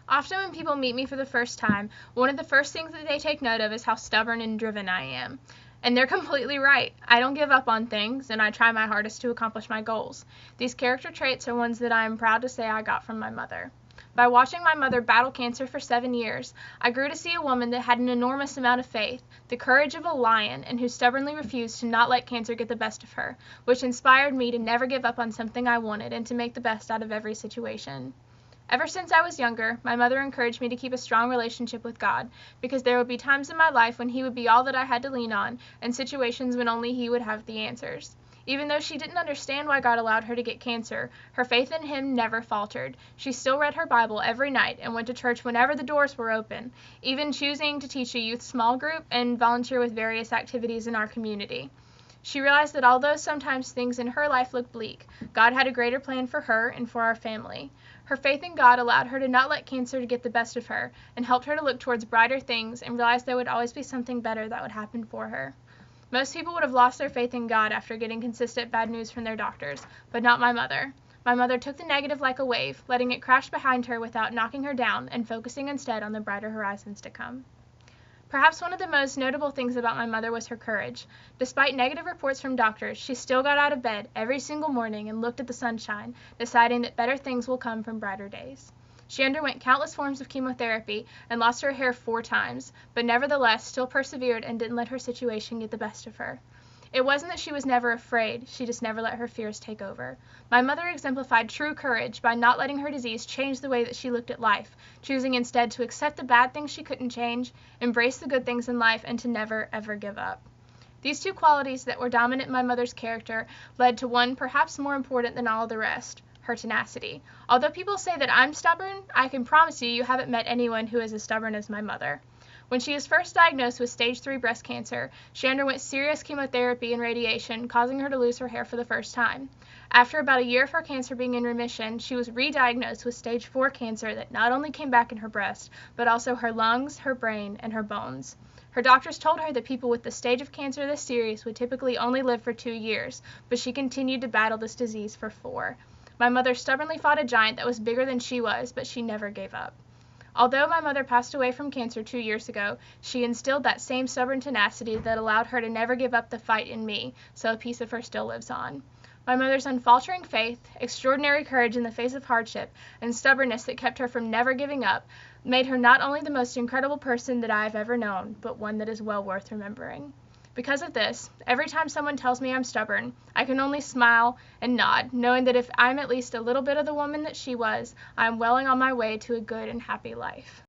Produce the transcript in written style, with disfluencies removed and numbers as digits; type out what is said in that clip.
Often when people meet me for the first time, one of the first things that they take note of is how stubborn and driven I am. And they're completely right. I don't give up on things, and I try my hardest to accomplish my goals. These character traits are ones that I am proud to say I got from my mother. By watching my mother battle cancer for 7 years, I grew to see a woman that had an enormous amount of faith, the courage of a lion, and who stubbornly refused to not let cancer get the best of her, which inspired me to never give up on something I wanted and to make the best out of every situation. Ever since I was younger, my mother encouraged me to keep a strong relationship with God, because there would be times in my life when He would be all that I had to lean on, and situations when only He would have the answers. Even though she didn't understand why God allowed her to get cancer, her faith in Him never faltered. She still read her Bible every night and went to church whenever the doors were open, even choosing to teach a youth small group and volunteer with various activities in our community. She realized that although sometimes things in her life looked bleak, God had a greater plan for her and for our family. Her faith in God allowed her to not let cancer get the best of her, and helped her to look towards brighter things and realize there would always be something better that would happen for her. Most people would have lost their faith in God after getting consistent bad news from their doctors, but not my mother. My mother took the negative like a wave, letting it crash behind her without knocking her down and focusing instead on the brighter horizons to come. Perhaps one of the most notable things about my mother was her courage. Despite negative reports from doctors, she still got out of bed every single morning and looked at the sunshine, deciding that better things will come from brighter days. She underwent countless forms of chemotherapy and lost her hair 4 times, but nevertheless still persevered and didn't let her situation get the best of her. It wasn't that she was never afraid, she just never let her fears take over. My mother exemplified true courage by not letting her disease change the way that she looked at life, choosing instead to accept the bad things she couldn't change, embrace the good things in life, and to never, ever give up. These 2 qualities that were dominant in my mother's character led to one perhaps more important than all the rest, her tenacity. Although people say that I'm stubborn, I can promise you haven't met anyone who is as stubborn as my mother. When she was first diagnosed with stage 3 breast cancer, she underwent serious chemotherapy and radiation, causing her to lose her hair for the first time. After about a year of her cancer being in remission, she was re-diagnosed with stage 4 cancer that not only came back in her breast, but also her lungs, her brain, and her bones. Her doctors told her that people with the stage of cancer this serious would typically only live for 2 years, but she continued to battle this disease for 4. My mother stubbornly fought a giant that was bigger than she was, but she never gave up. Although my mother passed away from cancer 2 years ago, she instilled that same stubborn tenacity that allowed her to never give up the fight in me, so a piece of her still lives on. My mother's unfaltering faith, extraordinary courage in the face of hardship, and stubbornness that kept her from never giving up made her not only the most incredible person that I have ever known, but one that is well worth remembering. Because of this, every time someone tells me I'm stubborn, I can only smile and nod, knowing that if I'm at least a little bit of the woman that she was, I am well on my way to a good and happy life.